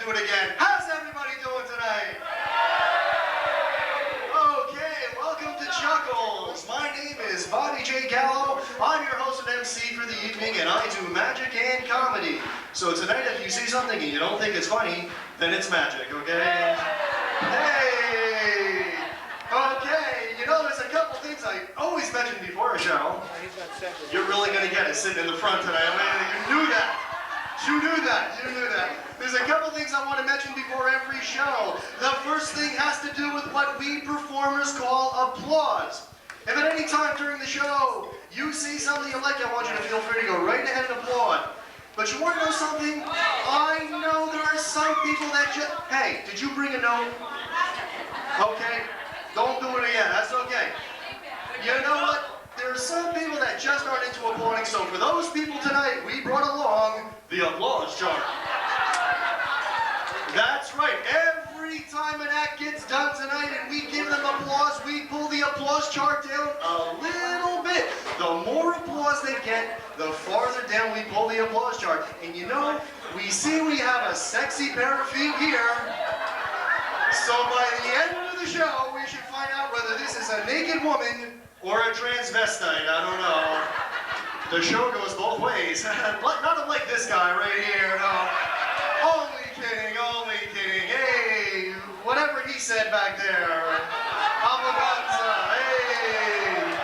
do it again. How's everybody doing tonight? Okay, welcome to Chuckles. My name is Bobby J. Gallo. I'm your host and MC for the evening, and I do magic and comedy. So tonight, if you see something and you don't think it's funny, then it's magic, okay? Hey! Okay, you know, there's a couple things I always mention before a show. You're really going to get it sitting in the front tonight. I mean, you knew that. You knew that. You knew that. There's a couple things I want to mention before every show. The first thing has to do with what we performers call applause. If at any time during the show you see something you like, I want you to feel free to go right ahead and applaud. But you want to know something? I know there are some people that just... Hey, did you bring a note? Okay. Don't do it again. That's okay. You know what? There are some people that just aren't into applauding, so for those people tonight, we brought along the applause chart. That's right. Every time an act gets done tonight and we give them applause, we pull the applause chart down a little bit. The more applause they get, the farther down we pull the applause chart. And you know, we see we have a sexy pair of feet here. So by the end of the show, we should find out whether this is a naked woman or a transvestite. I don't know. The show goes both ways. Not unlike this guy right here. No. Only kidding, only kidding. Hey, whatever he said back there. Avaganza, hey.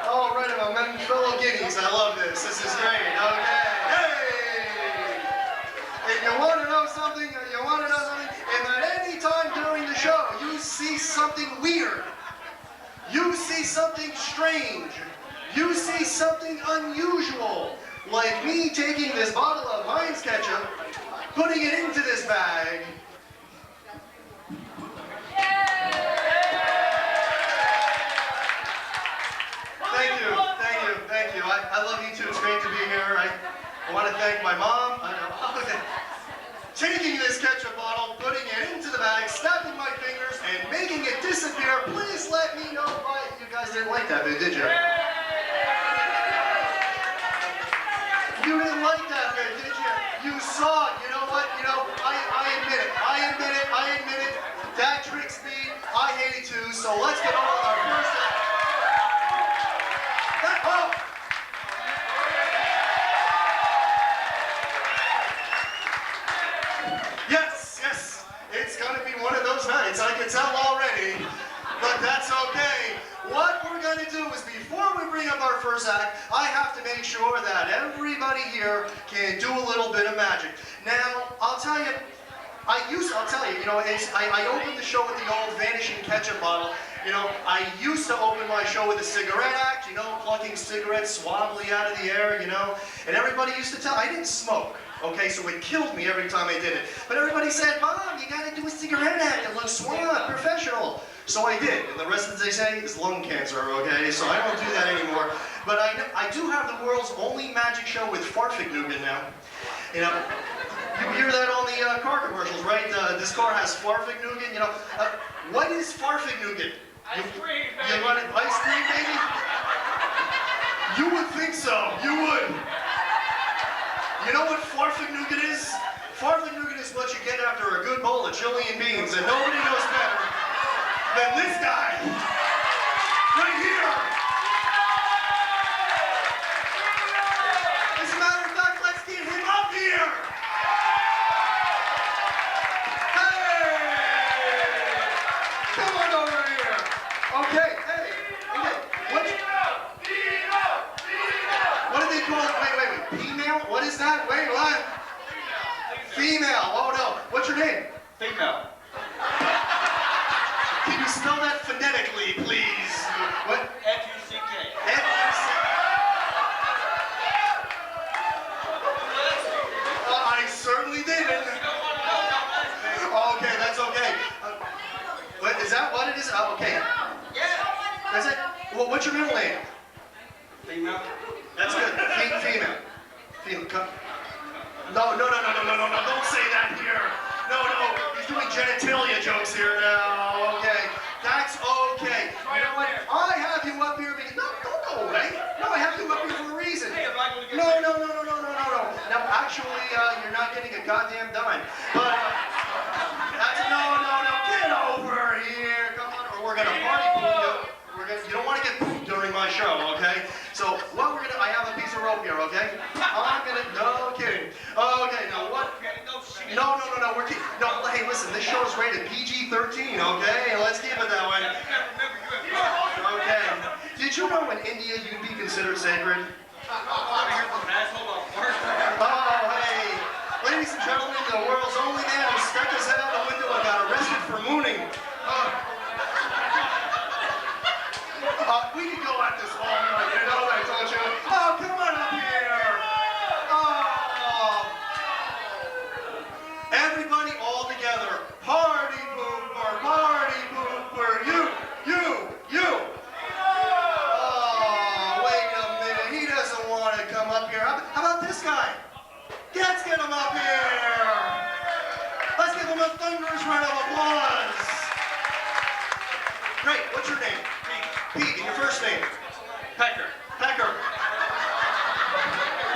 All right, my fellow guineas, I love this. This is great, okay. Hey. If you want to know something, and at any time during the show, you see something weird, you see something strange, you see something unusual, like me taking this bottle of Heinz ketchup, putting it into this bag. Thank you, thank you, thank you. I love you too. It's great to be here. I want to thank my mom. Taking this ketchup bottle, putting it into the bag, snapping my fingers, and making it disappear. Please let me know why you guys didn't like that bit, did you? You didn't like that bit, did you? You saw it. You know what? You know, I admit it. I admit it. That tricks me. I hate it too. So let's get on with our first act. Yes, it's going to be one of those nights, I can tell already, but that's okay. What we're going to do is, before we bring up our first act, I have to make sure that everybody here can do a little bit of magic. Now, I'll tell you, you know, I opened the show with the old vanishing ketchup bottle. You know, I used to open my show with a cigarette act, you know, plucking cigarettes suavely out of the air, you know, and everybody used to tell, I didn't smoke. Okay, so it killed me every time I did it. But everybody said, Mom, you gotta do a cigarette act. It looks suave, professional. So I did, and the rest of the day say is lung cancer, okay? So I don't do that anymore. But I do have the world's only magic show with farfignugan now. You know, you hear that on the car commercials, right? This car has farfignugan, you know. What is farfignugan? Ice cream, baby. You run it ice cream, baby? You would think so, you would. You know what farfignugan is? Farfignugan is what you get after a good bowl of chili and beans, and nobody knows better than this guy right here. As a matter of fact, let's get him up here. Hey! Come on over here. Okay, hey. What do they call it? Wait. Female? What is that? Wait, what? Female. Oh no. What's your name? Female. Can you spell that phonetically, please? What? F-U-C-K. F-U-C. I certainly didn't. Okay, that's okay. What is that? What it is? Okay. Yeah. Is it? Well, what's your middle name? Female. That's good. Female. Female. No. Don't say that here. No. He's doing genitalia jokes here now. Okay. That's okay. You know what? I have you up here because... No, don't go away. No, I have you up here for a reason. No. Now, Actually, you're not getting a goddamn dime. But, no, get over here. Come on, or we're gonna party poop you. You don't want to get pooped during my show, okay? So, what we're gonna, I have a piece of rope here, okay? No kidding. Okay, now what? No, we're kidding. No, hey, listen, this show is rated PG-13, okay? Let's keep it that way. Okay. Did you know in India you'd be considered sacred? Oh, hey. Ladies and gentlemen, the world's only man who stuck his head out the window and got arrested for mooning. We could go at this all night, you know what I told you? Oh, come on up here. Oh. Everybody all together. Party pooper, party pooper. You. Oh, wait a minute. He doesn't want to come up here. How about this guy? Let's get him up here. Let's give him a thunderous round of applause. Great. What's your name? Pete, and your first name? Pecker.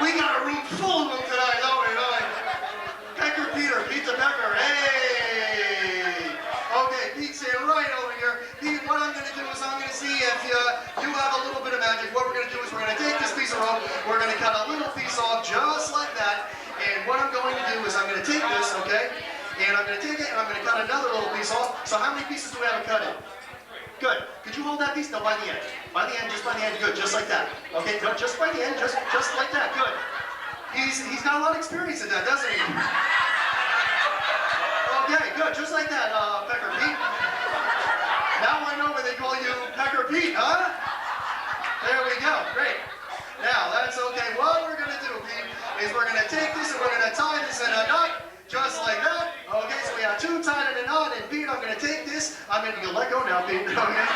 We got a room full of them tonight, don't we? Pecker Peter, Pizza Pecker, hey! Okay, Pete's here right over here. Pete, what I'm gonna do is I'm gonna see if you have a little bit of magic. What we're gonna do is we're gonna take this piece of rope, we're gonna cut a little piece off just like that, and what I'm going to do is I'm gonna take this, okay? And I'm gonna take it and I'm gonna cut another little piece off. So how many pieces do we have to cut in? Good. Could you hold that piece? No, by the end. Just by the end. Good. Just like that. Okay. No, just by the end. Just like that. Good. He's got a lot of experience in that, doesn't he? Okay. Good. Just like that, Pecker Pete. Now I know why they call you Pecker Pete, huh? There we go. Great. Now that's okay. What we're gonna do, Pete, is we're gonna take this and we're gonna tie this in a knot. Just like that. Okay, so we have two tied in a knot, and Pete, I'm gonna take this. You'll let go now, Pete. Okay.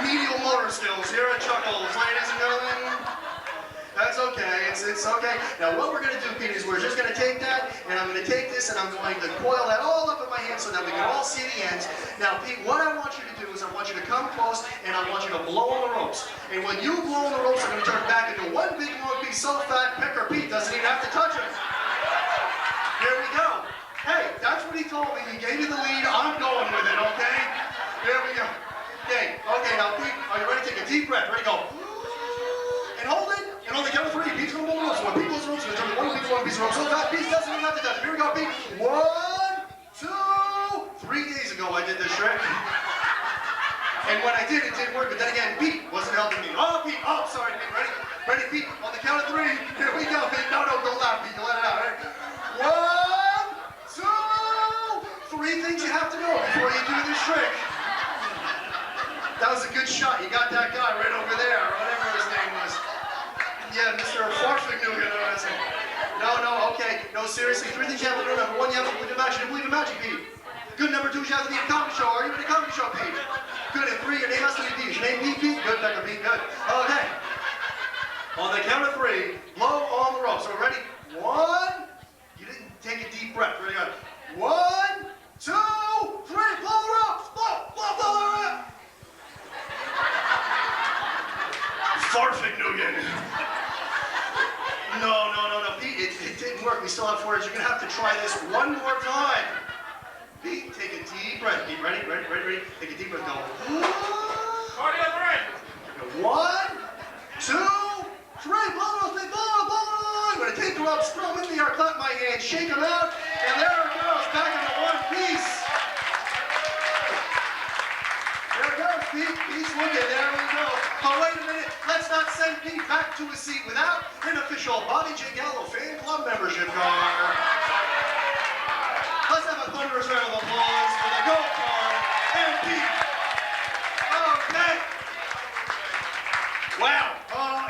Medial motor skills here at Chuckles, ladies and gentlemen. That's okay. It's okay. Now what we're gonna do, Pete, is we're just gonna take that, and I'm gonna take this, and I'm going to coil that all up in my hand so that we can all see the ends. Now, Pete, what I want you to do is I want you to come close, and I want you to blow on the ropes. And when you blow on the ropes, I'm gonna turn back into one big long piece so fat, Pecker Pete doesn't even have to touch it. Here we go. Hey, that's what he told me. He gave me the lead. I'm going with it, okay? Here we go. Okay, now Pete, are you ready to take a deep breath? Ready, go. And hold it. And on the count of three, Pete's going to blow the ropes. When Pete blows the ropes, there's only one piece of rope. So that Pete doesn't even have to touch it. Here we go, Pete. 1, 2, 3 days ago I did this trick. And when I did, it didn't work. But then again, Pete wasn't helping me. Oh, Pete. Oh, sorry, Pete. Ready, Pete? On the count of three. Here we go, Pete. No, don't laugh, Pete. Let it out. Right? 1, 2, 3 things you have to know before you do this trick. That was a good shot. You got that guy right over there, whatever his name was. Yeah, Mr. Farfignugan. No, okay. No, seriously, 3 things you have to know. Number 1, you have to believe in magic. You believe in magic, Pete. Good. Number 2, you have to be in a comedy show. Are you in a comedy show, Pete? Good. And 3, your name has to be Pete. Is your name Pete? Good, Pecker Pete. Good. Okay. On the count of 3, blow on the rope. So ready? 1. You didn't take a deep breath. Ready? Go. 1, 2, 3. Blow the ropes. Blow the ropes. Farfignugan. No. Pete, it didn't work. We still have 4 days. You're going to have to try this one more time. Pete, take a deep breath. Pete, ready? Take a deep breath. Go. Party on the 1, 2, 3. Blow the ropes. I'm going to take the ropes, throw them in the air, clap my hands, shake them out, and there it goes, back into one piece. There it goes, Pete. Pete's looking. There we go. Oh, wait a minute. Let's not send Pete back to his seat without an official Bobby J. Gallo fan club membership card. Let's have a thunderous round of applause for the gold card and Pete. Okay. Wow.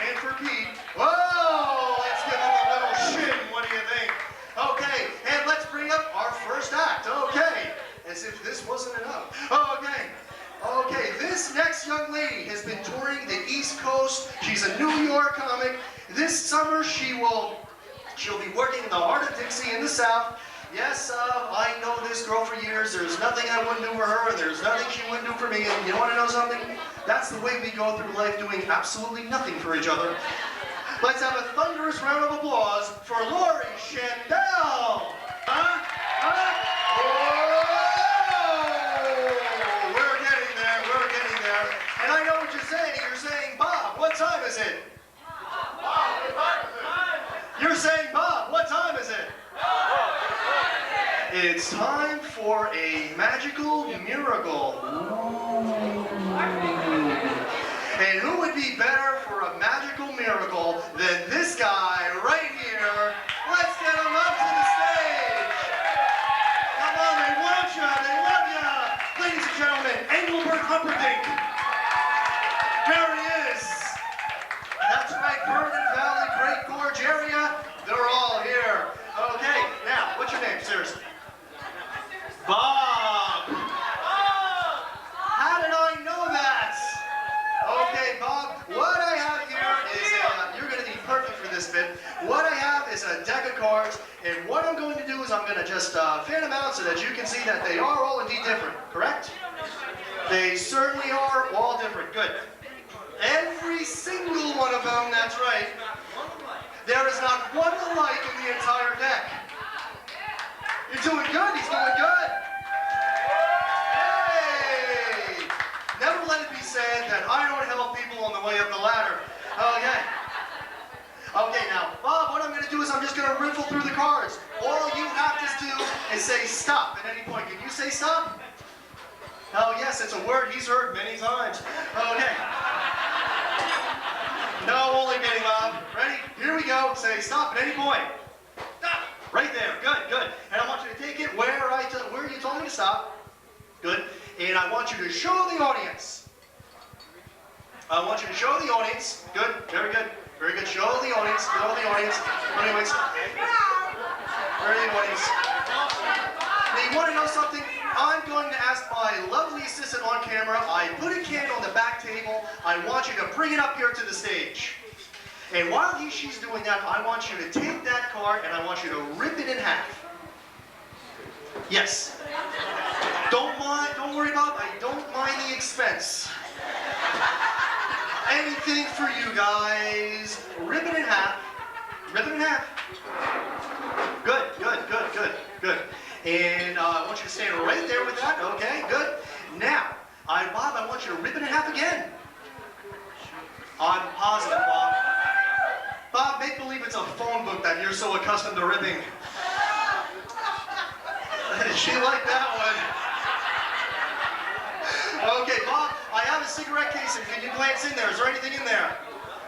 And for Pete. Whoa. Let's give him a little shin. What do you think? Okay. And let's bring up our first act. Okay. As if this wasn't enough. Okay, this next young lady has been touring the East Coast. She's a New York comic. This summer she'll be working in the heart of Dixie in the South. Yes, I know this girl for years. There's nothing I wouldn't do for her, and there's nothing she wouldn't do for me. And you want to know something? That's the way we go through life, doing absolutely nothing for each other. Let's have a thunderous round of applause for Lori Chandel. Huh? Oh! We're getting there, we're getting there. And I know what you're saying. You're saying, Bob, what time is it? You're saying, Bob, what time is it? It's time for a magical miracle. And who would be better for a magical miracle than this guy right here? Let's get him up to the stage. Come on, they want you, they love you. Ladies and gentlemen, Engelbert Humperdinck. There he is. That's right, Vernon Valley, Great Gorge area. They're all here. Okay, now, what's your name, seriously? Bob. How did I know that? Okay, Bob, what I have here is, you're going to be perfect for this bit. What I have is a deck of cards, and what I'm going to do is I'm going to just fan them out so that you can see that they are all indeed different, correct? They certainly are all different. Good. Every single one of them, that's right. There is not one alike in the entire deck. You're doing good. He's doing good. Hey! Never let it be said that I don't help people on the way up the ladder. Okay. Okay, now, Bob, what I'm going to do is I'm just going to riffle through the cards. All you have to do is say stop at any point. Can you say stop? Oh, yes, it's a word he's heard many times. Okay. No, only kidding, Bob. Ready? Here we go. Say stop at any point. Stop. Right there. Good, good. And I want you to take it where you told me to stop. Good. And I want you to show the audience. I want you to show the audience. Good. Very good. Very good. Show the audience. Show the audience. Anyways. Where are the audience? Now, you want to know something? I'm going to ask my lovely assistant on camera. I put a can on the back table. I want you to bring it up here to the stage. And while she's doing that, I want you to take that card and I want you to rip it in half. Yes. Don't worry about it. I don't mind the expense. Anything for you guys. Rip it in half. Rip it in half. Good, good, good, good, good. And I want you to stand right there with that. Okay, good. Now, Bob, I want you to rip it in half again. I'm positive, Bob. Bob, make believe it's a phone book that you're so accustomed to ripping. She liked that one. Okay, Bob, I have a cigarette case, and can you glance in there? Is there anything in there?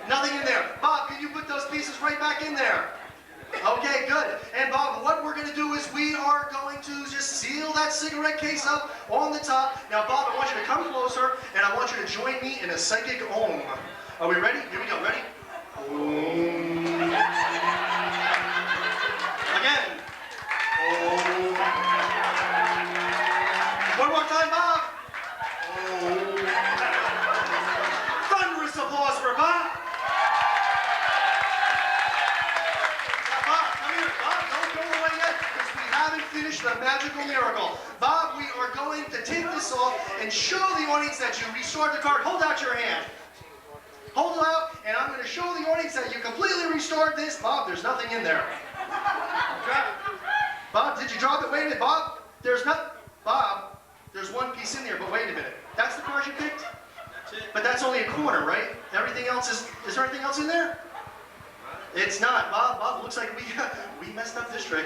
Nothing in there. Bob, can you put those pieces right back in there? Okay, good. And Bob, what we're going to do is we are going to just seal that cigarette case up on the top. Now, Bob, I want you to come closer, and I want you to join me in a psychic om. Are we ready? Here we go. Ready? Om. Again. Om. One more time, Bob. Om. Thunderous applause for Bob. Finish the magical miracle. Bob, we are going to take this off and show the audience that you restored the card. Hold out your hand. Hold it out, and I'm going to show the audience that you completely restored this. Bob, there's nothing in there. Bob, did you drop it? Wait a minute, Bob. There's not. Bob, there's one piece in there, but wait a minute. That's the card you picked? That's it. But that's only a corner, right? Everything else is there anything else in there? It's not. Bob, looks like we messed up this trick.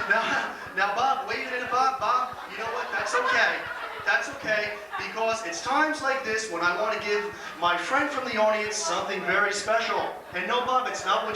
Now, Bob, wait a minute, Bob, you know what? That's okay. That's okay, because it's times like this when I want to give my friend from the audience something very special. And no, Bob, it's not what you